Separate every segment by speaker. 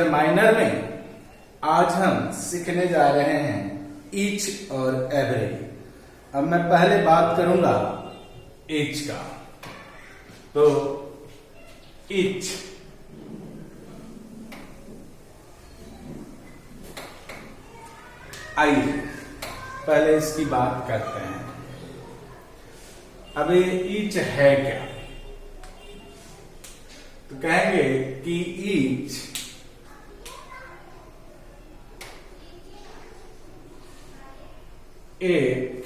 Speaker 1: Minor में आज हम सीखने जा रहे हैं ईच और एवरी। अब मैं पहले बात करूंगा ईच का। तो ईच आइए पहले इसकी बात करते हैं। अब ये ईच है क्या? तो कहेंगे कि ईच एक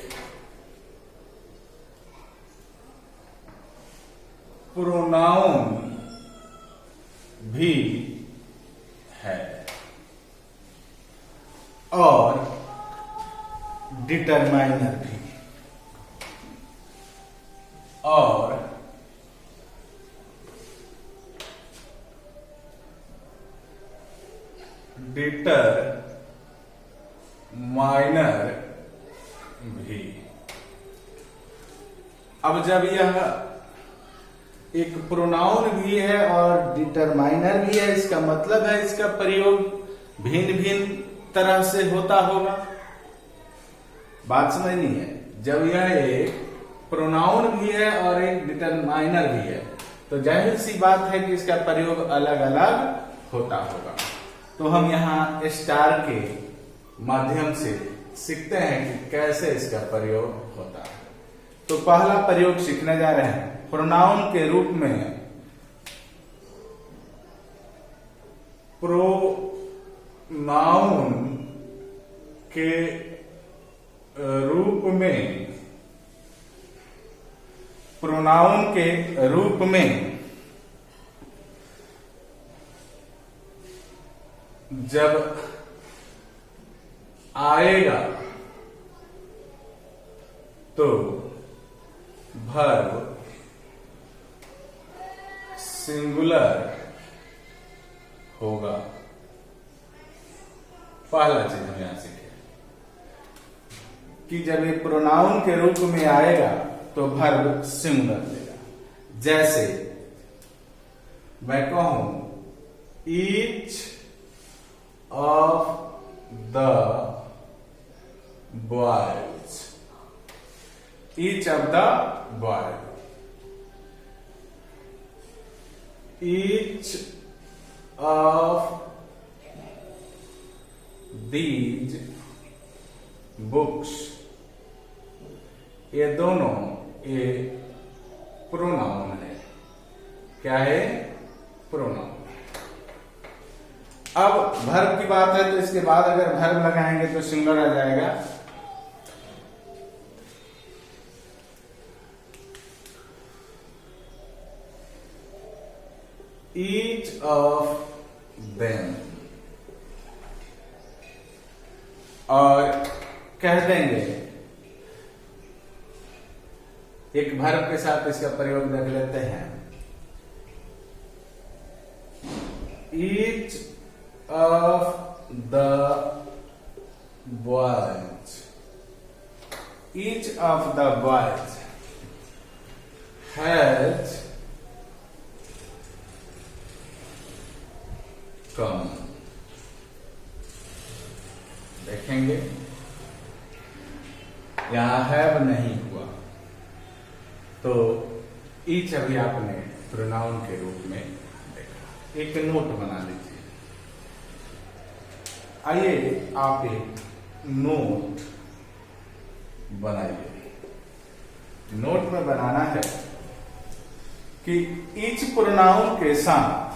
Speaker 1: प्रोनाउन भी है और डिटरमाइनर भी। और डिटरमाइनर भी। अब जब यह एक प्रोनाउन भी है और डिटरमाइनर भी है, इसका मतलब है इसका प्रयोग भिन्न भिन्न तरह से होता होगा। बात समझनी है। जब यह एक प्रोनाउन भी है और एक डिटरमाइनर भी है तो जाहिर सी बात है कि इसका प्रयोग अलग अलग होता होगा। तो हम यहाँ स्टार के माध्यम से सीखते हैं कि कैसे इसका प्रयोग होता है। तो पहला प्रयोग सीखने जा रहे हैं। प्रोनाउन के रूप में प्रोनाउन के रूप में प्रोनाउन के रूप में जब आएगा तो वर्ब सिंगुलर होगा। पहला चीज हम यहां सीखे कि जब ये प्रोनाउन के रूप में आएगा तो वर्ब सिंगुलर लेगा। जैसे मैं कहूं each of the boys, each of the boys, each of these books, ये दोनों ये प्रोनाउन है। क्या है? प्रोनाउन। अब वर्ब की बात है तो इसके बाद अगर वर्ब लगाएंगे तो सिंगुलर आ जाएगा। Each of them, और कह देंगे एक वर्ब के साथ इसका प्रयोग देख लेते हैं। Each of the boys, each of the boys has come। देखेंगे यहां हैव नहीं हुआ तो ईच अभी आपने प्रोनाउन के रूप में देखा। एक नोट बना लीजिए। आइए आप एक नोट बनाइए। नोट में बनाना है कि ईच प्रोनाउन के साथ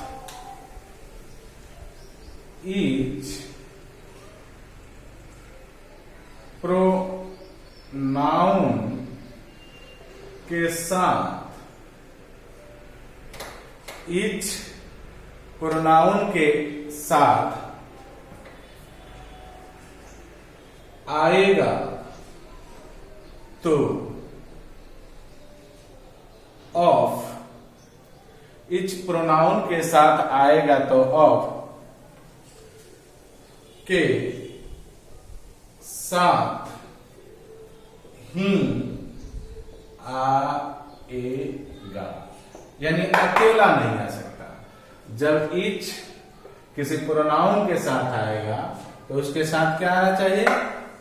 Speaker 1: ईच प्रोनाउन के साथ ईच प्रोनाउन के साथ आएगा तो ऑफ, ईच प्रोनाउन के साथ आएगा तो ऑफ के साथ ही आएगा, यानी अकेला नहीं आ सकता। जब ईच किसी प्रोनाउन के साथ आएगा तो उसके साथ क्या आना चाहिए?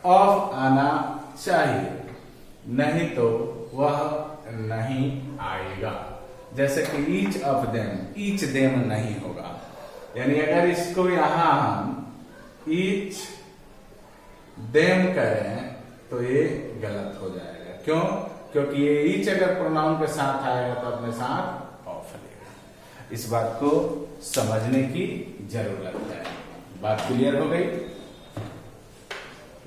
Speaker 1: ऑफ आना चाहिए, नहीं तो वह नहीं आएगा। जैसे कि each of them, each them नहीं होगा। यानी अगर इसको यहां हम ईच देम करें तो ये गलत हो जाएगा। क्यों? क्योंकि ये ईच अगर प्रोनाउन के साथ आएगा तो अपने साथ ऑफ लेगा। इस बात को समझने की जरूरत है। बात क्लियर हो गई?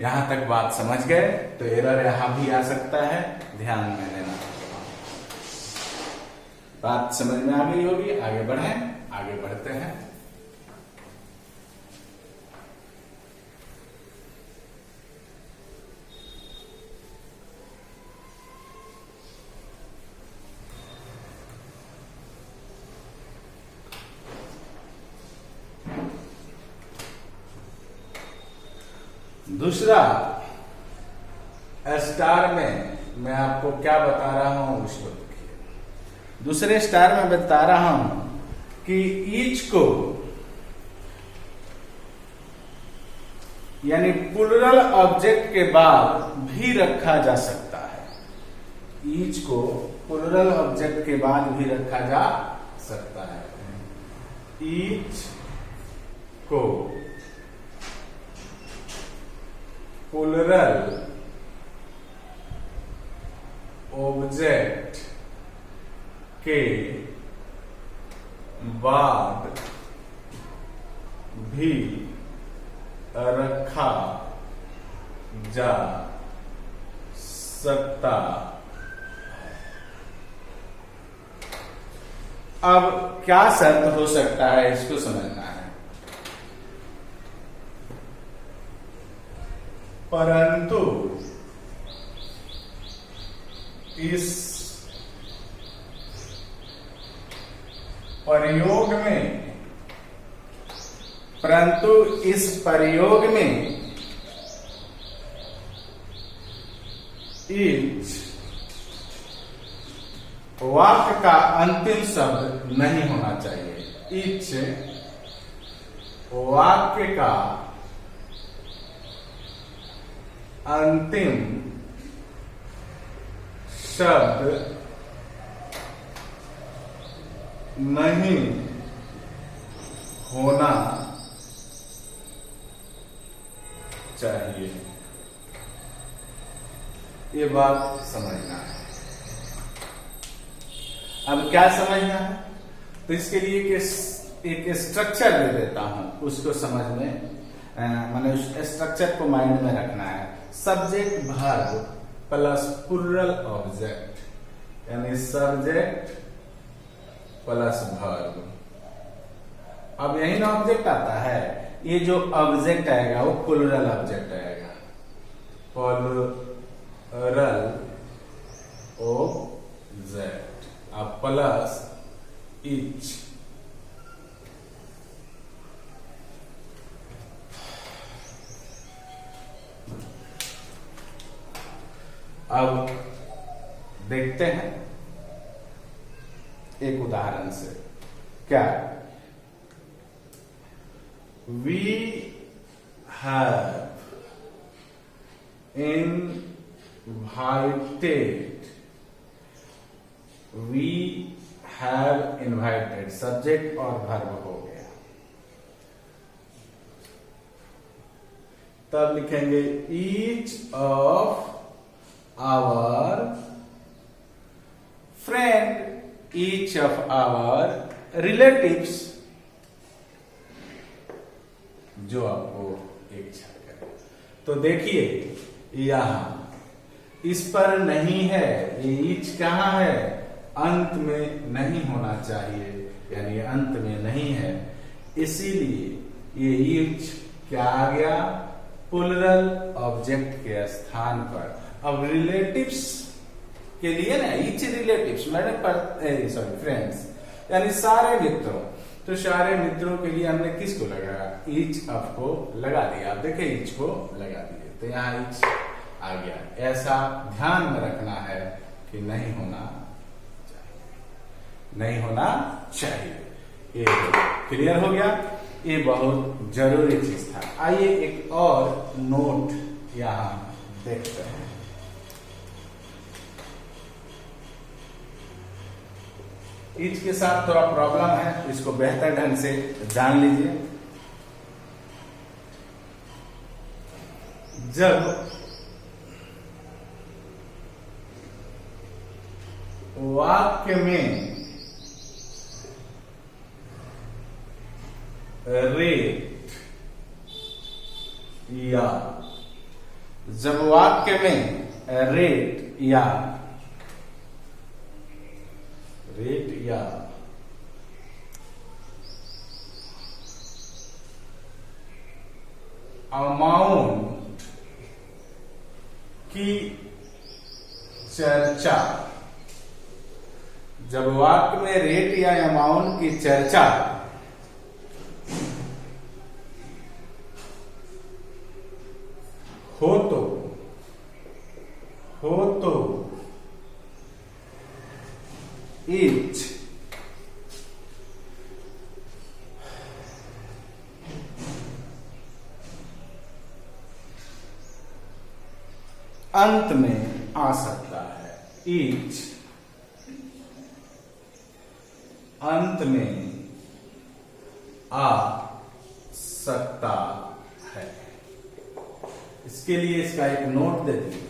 Speaker 1: यहां तक बात समझ गए तो एरर यहां भी आ सकता है, ध्यान में लेना। बात समझ में आ गई होगी। आगे बढ़ें, आगे बढ़ते हैं। दूसरा स्टार में मैं आपको क्या बता रहा हूं उसको देखिए। दूसरे स्टार में बता रहा हूं कि ईच को यानी प्लूरल ऑब्जेक्ट के बाद भी रखा जा सकता है। ईच को प्लूरल ऑब्जेक्ट के बाद भी रखा जा सकता है। ईच को प्लूरल ऑब्जेक्ट के बाद भी रखा जा सकता है। अब क्या शर्त हो सकता है इसको समझना है। परंतु इस प्रयोग में ईच वाक्य का अंतिम शब्द नहीं होना चाहिए। ईच वाक्य का अंतिम शब्द नहीं होना चाहिए। ये बात समझना है। अब क्या समझना है? तो इसके लिए एक स्ट्रक्चर दे देता हूं, उसको समझ में माने उस स्ट्रक्चर को माइंड में रखना है। Subject verb plus plural object, यानी सब्जेक्ट प्लस वर्ब। अब यही ना ऑब्जेक्ट आता है, ये जो ऑब्जेक्ट आएगा वो प्लूरल ऑब्जेक्ट आएगा। प्लूरल ऑब्जेक्ट अब प्लस ईच। अब देखते हैं एक उदाहरण से। क्या? We have invited सब्जेक्ट और वर्ब हो गया। तब लिखेंगे each of our friend, each of our relatives, जो आपको इच्छा करे। तो देखिए यहां इस पर नहीं है, ये ईच कहां है? अंत में नहीं होना चाहिए, यानी अंत में नहीं है, इसीलिए ये ईच क्या आ गया? प्लूरल ऑब्जेक्ट के स्थान पर। अब रिलेटिव्स के लिए ना ईच रिलेटिव्स मैंने सॉरी फ्रेंड्स यानी सारे मित्रों, तो सारे मित्रों के लिए हमने किसको लगाया? ईच ऑफ को लगा दिया। आप देखिए ईच को लगा दिए तो यहाँ ईच आ गया। ऐसा ध्यान में रखना है कि नहीं होना चाहिए, नहीं होना चाहिए। ये क्लियर हो गया। ये बहुत जरूरी चीज था। आइए एक और नोट यहां देखते हैं। ईच के साथ थोड़ा प्रॉब्लम है, इसको बेहतर ढंग से जान लीजिए। जब वाक्य में रेट या जब वाक्य में रेट या अमाउंट की चर्चा, जब वाक्य में रेट या अमाउंट की चर्चा हो तो each अंत में आ सकता है। each अंत में आ सकता है। इसके लिए इसका एक नोट दे दीजिए।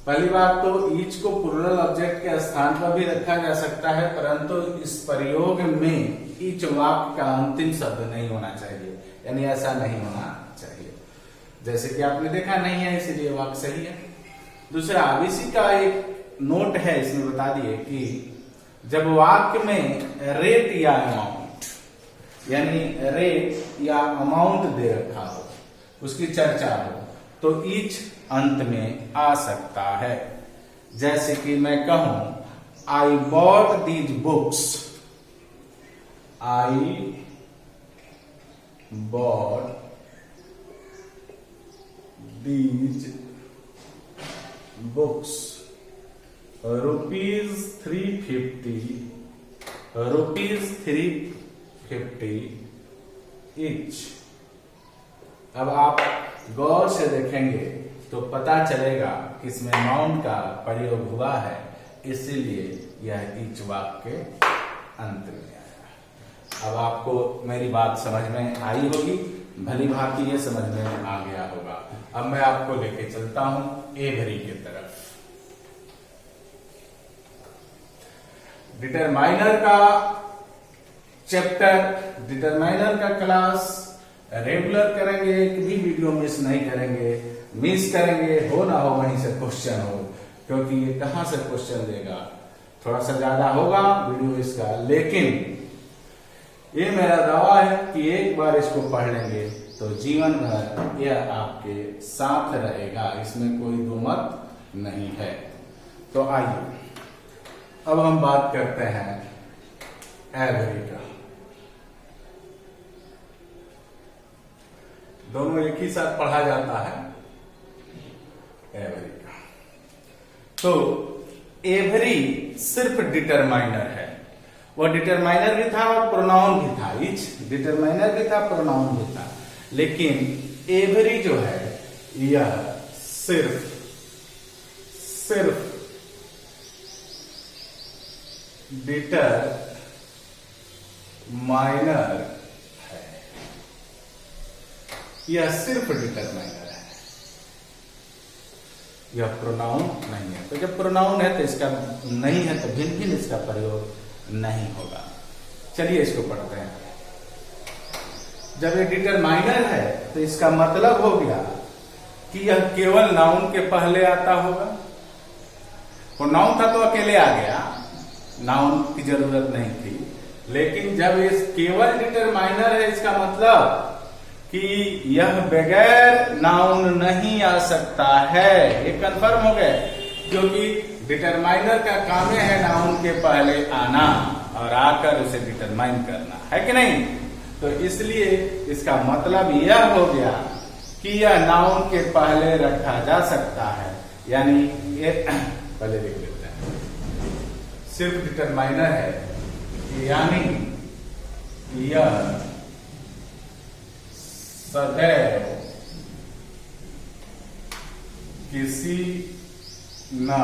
Speaker 1: पहली बात तो ईच को प्लूरल ऑब्जेक्ट के स्थान पर भी रखा जा सकता है, परंतु इस प्रयोग में ईच वाक्य का अंतिम शब्द नहीं होना चाहिए, यानी ऐसा नहीं होना चाहिए। जैसे कि आपने देखा नहीं है, इसीलिए वाक्य सही है। दूसरा, अब इसी का एक नोट है, इसमें बता दिए कि जब वाक्य में रेट या अमाउंट, यानी रेट या अमाउंट दे रखा हो, उसकी चर्चा हो, तो ईच अंत में आ सकता है। जैसे कि मैं कहूं I bought these books, I bought these books ₹350 each. अब आप गौर से देखेंगे तो पता चलेगा कि इसमें अमाउंट का प्रयोग हुआ है, इसीलिए यह ईच वाक्य के अंत में आया। अब आपको मेरी बात समझ में आई होगी, भली भांति ये समझ में आ गया होगा। अब मैं आपको लेके चलता हूं एवरी की तरफ। डिटरमाइनर का चैप्टर, डिटरमाइनर का क्लास रेगुलर करेंगे, एक भी वीडियो मिस नहीं करेंगे। मिस करेंगे हो ना हो वहीं से क्वेश्चन हो, क्योंकि ये कहां से क्वेश्चन देगा, थोड़ा सा ज्यादा होगा वीडियो इसका, लेकिन ये मेरा दावा है कि एक बार इसको पढ़ लेंगे तो जीवन भर यह आपके साथ रहेगा, इसमें कोई दो मत नहीं है। तो आइए अब हम बात करते हैं एवरी का। दोनों एक ही साथ पढ़ा जाता है, एवरी का। तो एवरी सिर्फ डिटरमाइनर है, वो डिटरमाइनर भी था और प्रोनाउन भी था। ईच डिटरमाइनर भी था, प्रोनाउन भी था, लेकिन एवरी जो है यह सिर्फ डिटरमाइनर है, यह सिर्फ डिटरमाइनर है, यह प्रोनाउन नहीं है। तो जब प्रोनाउन है तो इसका नहीं है तो भिन्न भिन्न इसका प्रयोग नहीं होगा। चलिए इसको पढ़ते हैं। जब ये डिटरमाइनर है तो इसका मतलब हो गया कि यह केवल नाउन के पहले आता होगा। प्रोनाउन था तो अकेले आ गया, नाउन की जरूरत नहीं थी, लेकिन जब इस केवल डिटरमाइनर है, इसका मतलब कि यह बगैर नाउन नहीं आ सकता है। ये कंफर्म हो गया, क्योंकि डिटरमाइनर का काम है नाउन के पहले आना और आकर उसे डिटरमाइन करना, है कि नहीं। तो इसलिए इसका मतलब यह हो गया कि यह नाउन के पहले रखा जा सकता है, यानी ये पहले लिख लेते हैं, सिर्फ डिटरमाइनर है, यानी यह सदैव किसी न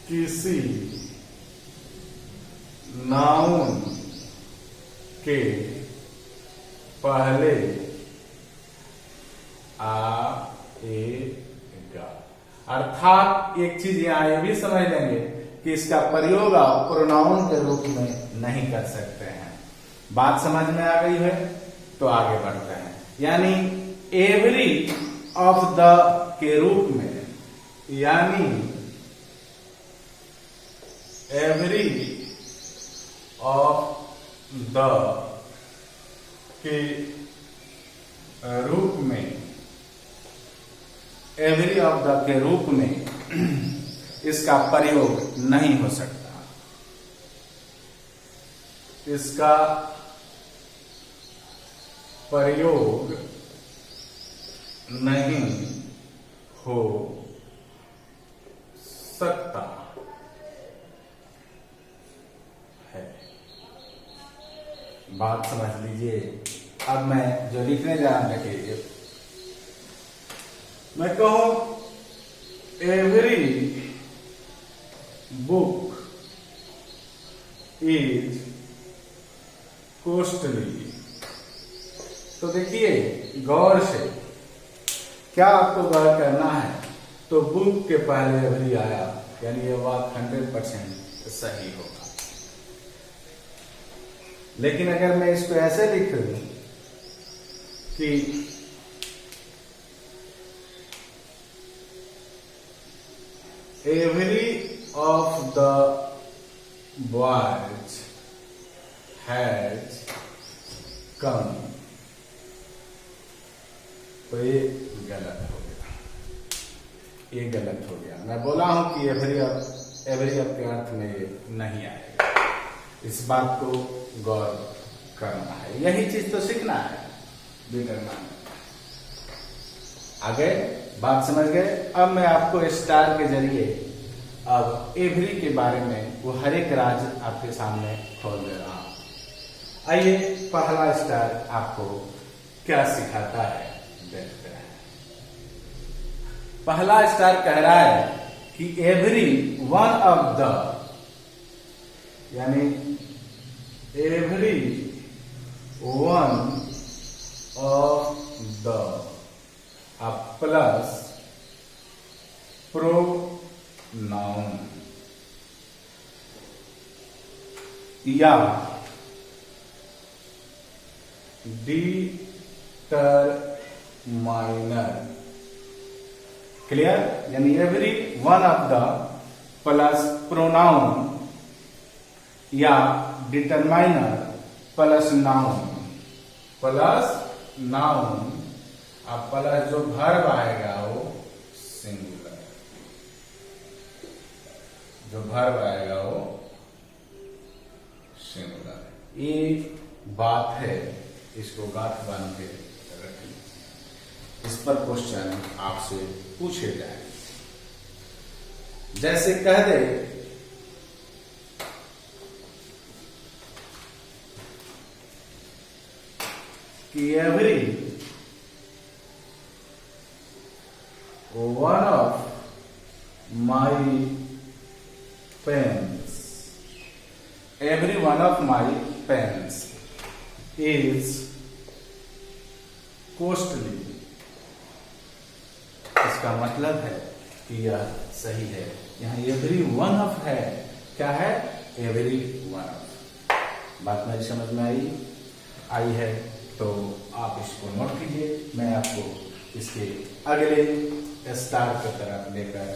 Speaker 1: किसी नाउन के पहले आएगा। अर्थात एक चीज यहां ये भी समझ लेंगे कि इसका प्रयोग आप प्रोनाउन के रूप में नहीं कर सकते हैं। बात समझ में आ गई है तो आगे बढ़ते हैं। यानी एवरी ऑफ द के रूप में, यानी एवरी ऑफ द के रूप में, एवरी ऑफ द के रूप में इसका प्रयोग नहीं हो सकता। इसका प्रयोग नहीं हो सकता है। बात समझ लीजिए। अब मैं जो लिखने जा रहा हूं, देखिए, मैं कहूं एवरी बुक इज कॉस्टली, तो देखिए गौर से क्या आपको गौर करना है। तो बुक के पहले एवरी आया, यानी ये बात 100% सही होगा। लेकिन अगर मैं इसको ऐसे लिख दूं कि every of the boys has come, तो ये गलत हो गया। ये गलत हो गया। मैं बोला हूं कि एवरी ऑफ के अर्थ में ये नहीं आएगा। इस बात को गौर करना है। यही चीज तो सीखना है बेटरना। आगे बात समझ गए। अब मैं आपको स्टार के जरिए अब एवरी के बारे में वो हर एक राज आपके सामने खोल दे रहा हूं। आइए पहला स्टार आपको क्या सिखाता है देखते हैं। पहला स्टार कह रहा है कि एवरी वन ऑफ द, यानी every one of the plus pronoun या डिटरमाइनर, क्लियर? यानी every one of the plus pronoun या determiner plus noun, plus noun, अब प्लस जो वर्ब आएगा वो सिंगुलर, जो वर्ब आएगा वो सिंगुलर। ये बात है, इसको गांठ बांध के रखिए। इस पर क्वेश्चन आपसे पूछे जाए। जैसे कह दे कि every one of my pens, every one of my pens is costly. इसका मतलब है कि यह सही है। यहां एवरी वन ऑफ है, क्या है? Every one of. बात मेरी समझ में आई है तो आप इसको नोट कीजिए। मैं आपको इसके अगले स्टार की तरफ लेकर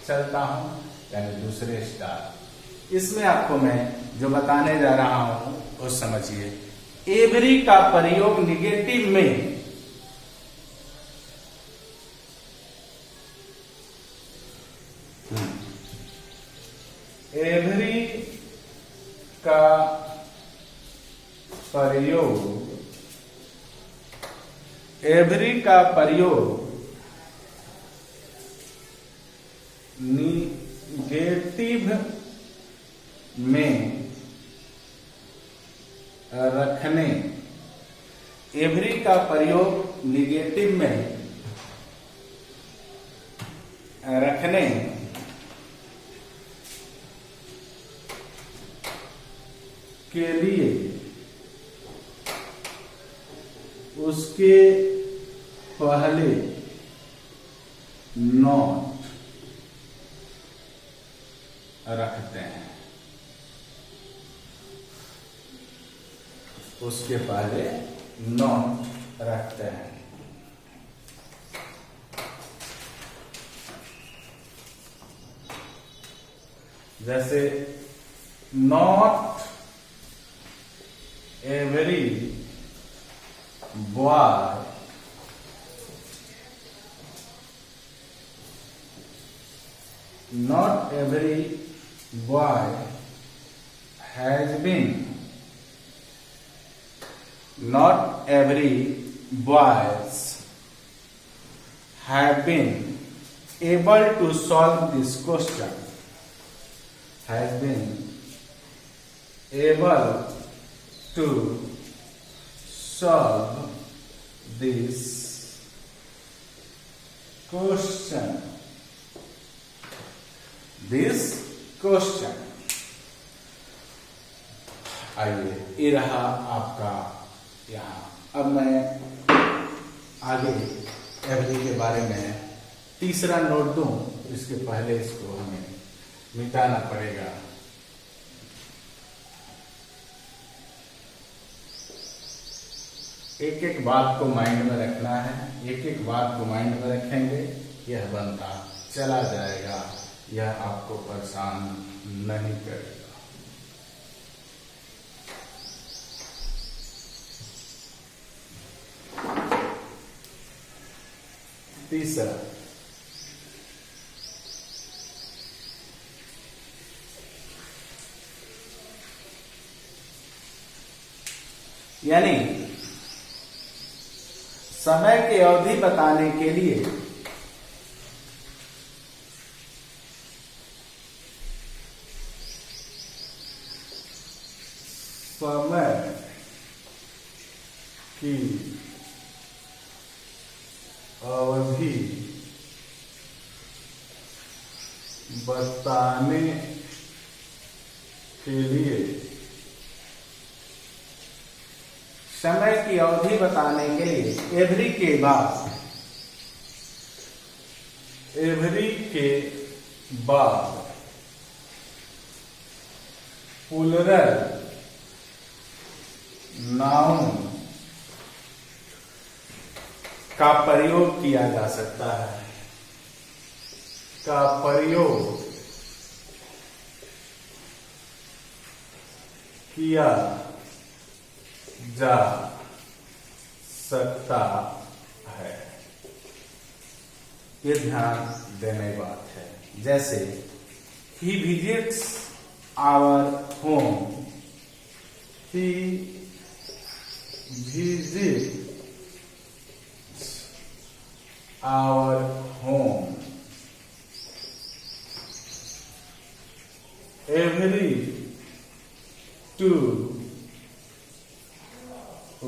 Speaker 1: चलता हूं, यानी दूसरे स्टार। इसमें आपको मैं जो बताने जा रहा हूं वो समझिए। एवरी का प्रयोग निगेटिव में एवरी का प्रयोग, एवरी का प्रयोग निगेटिव में रखने, एवरी का प्रयोग निगेटिव में रखने, के लिए उसके पहले नॉट रखते हैं, उसके पहले नॉट रखते हैं। जैसे not every boy not every boy has been, not every boys have been able to solve this question, has been able to solve this question, this question। आइए, ये रहा आपका यहाँ। अब मैं आगे एवरी के बारे में तीसरा नोट दूं, इसके पहले इसको हमें मिटाना पड़ेगा। एक एक बात को माइंड में रखना है, एक एक बात को माइंड में रखेंगे, यह बनता चला जाएगा, यह आपको परेशान नहीं करेगा। तीसरा, यानी समय की अवधि बताने के लिए समय की अवधि बताने के लिए, समय की अवधि बताने के लिए एवरी के बाद, एवरी के बाद प्लूरल नाउन का प्रयोग किया जा सकता है, का प्रयोग किया जा सकता है। ये ध्यान देने बात है। जैसे he visits our home, he visits our home every 2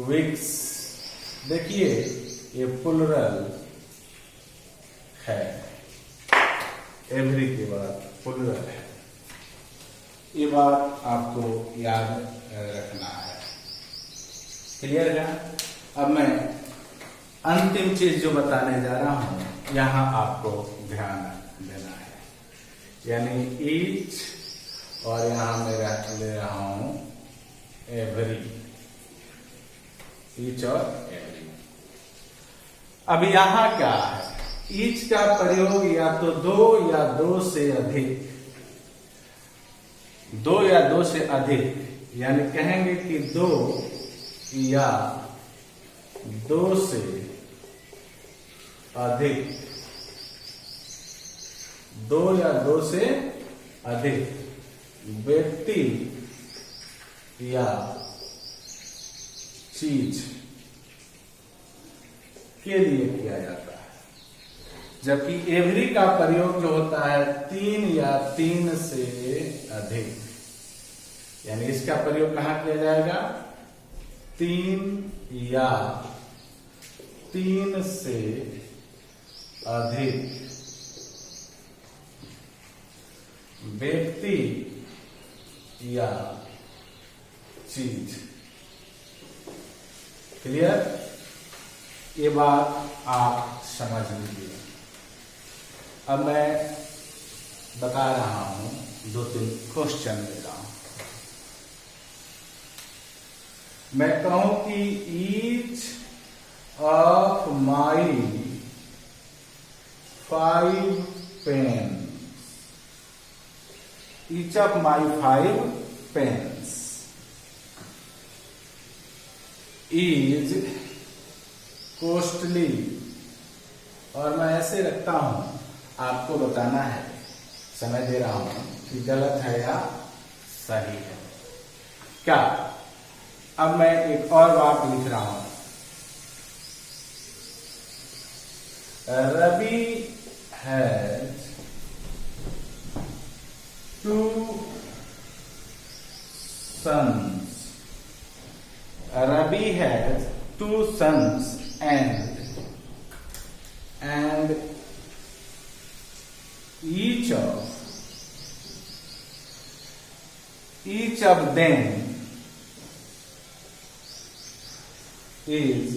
Speaker 1: weeks। देखिए, ये प्लूरल है, एवरी के बाद प्लूरल है। ये बात आपको याद रखना है। क्लियर है? अब मैं अंतिम चीज जो बताने जा रहा हूं, यहां आपको ध्यान देना है। यानी ईच, और यहां मैं ले रहा हूं एवरी, ईच और एवरी। अब यहां क्या है? ईच का प्रयोग या तो दो या दो से अधिक, दो या दो से अधिक, यानी कहेंगे कि दो या दो से अधिक, दो या दो से अधिक व्यक्ति या चीज के लिए किया जाता है। जबकि एवरी का प्रयोग जो होता है तीन या तीन से अधिक, यानी इसका प्रयोग कहां किया जाएगा? 3 या 3 से अधिक व्यक्ति या चीज। क्लियर? ये बात आप समझ लीजिए। अब मैं बता रहा हूं, 2-3 क्वेश्चन दे रहा हूं। मैं कहूं कि each of my 5 pen, each of my 5 pens is costly, और मैं ऐसे रखता हूं, आपको बताना है, समय दे रहा हूं कि गलत है या सही है क्या। अब मैं एक और बात लिख रहा हूं, Ravi has 2 sons, Ravi has 2 sons and each of them is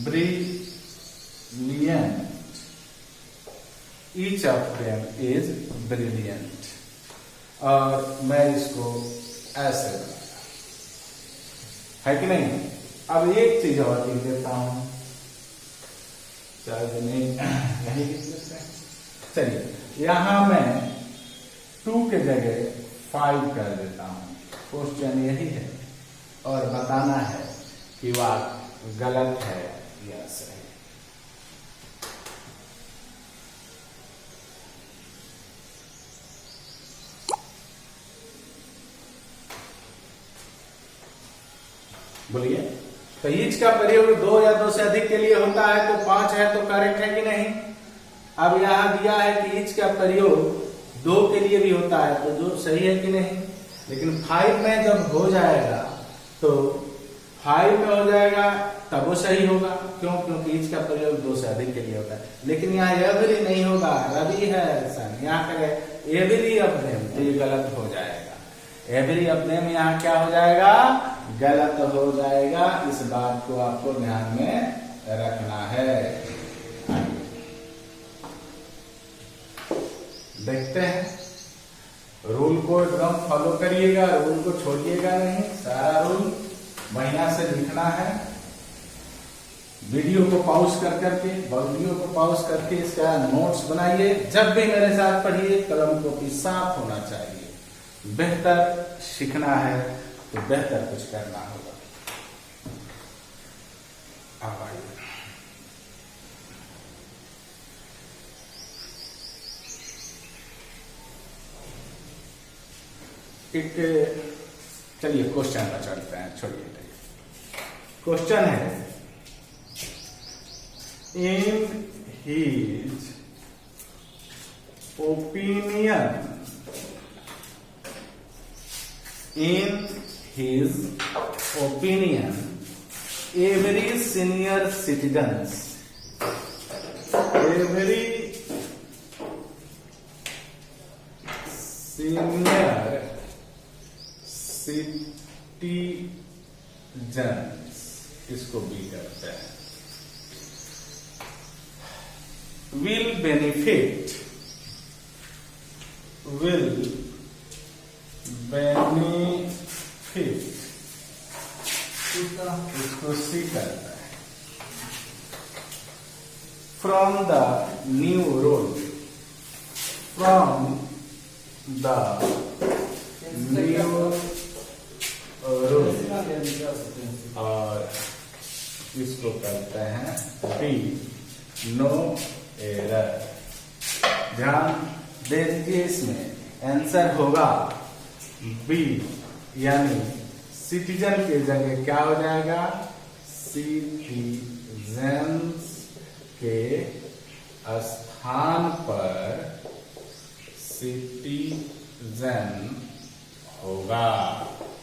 Speaker 1: brilliant. Each of them is brilliant. और मैं इसको ऐसे बनाया है कि नहीं। अब एक चीज और लिख देता हूं, चाहे नहीं यही लिख देते हैं। चलिए, यहां मैं 2 के जगह 5 कर देता हूं। क्वेश्चन यही है और बताना है कि बात गलत है या सही। बोलिए। तो ईच का प्रयोग 2 या 2 से अधिक के लिए होता है, तो 5 है तो करेक्ट है कि नहीं। अब यहां दिया है कि ईच का प्रयोग 2 के लिए भी होता है, तो जो सही है कि नहीं। लेकिन 5 में जब हो जाएगा तो 5 में हो जाएगा तब वो सही होगा। क्यों? क्योंकि ईच का प्रयोग 2 से अधिक के लिए होता है। लेकिन यहाँ एवरी नहीं होगा, रवि है सन, यहाँ करे एवरी ऑफ देम, तो ये गलत हो जाएगा। एवरी ऑफ देम यहाँ क्या हो जाएगा? गलत हो जाएगा। इस बात को आपको ध्यान में रखना है। देखते हैं, रूल को एकदम फॉलो करिएगा, रूल को छोड़िएगा नहीं। सारा रूल बढ़िया से लिखना है। वीडियो को पॉज करके इसका नोट्स बनाइए। जब भी मेरे साथ पढ़िए, कलम कॉपी साफ होना चाहिए। बेहतर सीखना है तो बेहतर कुछ करना होगा। अब आइए, चलिए क्वेश्चन पर चलते हैं। छोड़िए, क्वेश्चन है, in his opinion, in his opinion, every senior citizens इसको भी करते हैं, will benefit इसको सी करता है, from the new rule, और इसको करते हैं बी, नो एरर। ध्यान दे दीजिए, इसमें आंसर होगा बी, यानी सिटीजन के जगह क्या हो जाएगा? सिटीजन्स के स्थान पर सिटीजन होगा।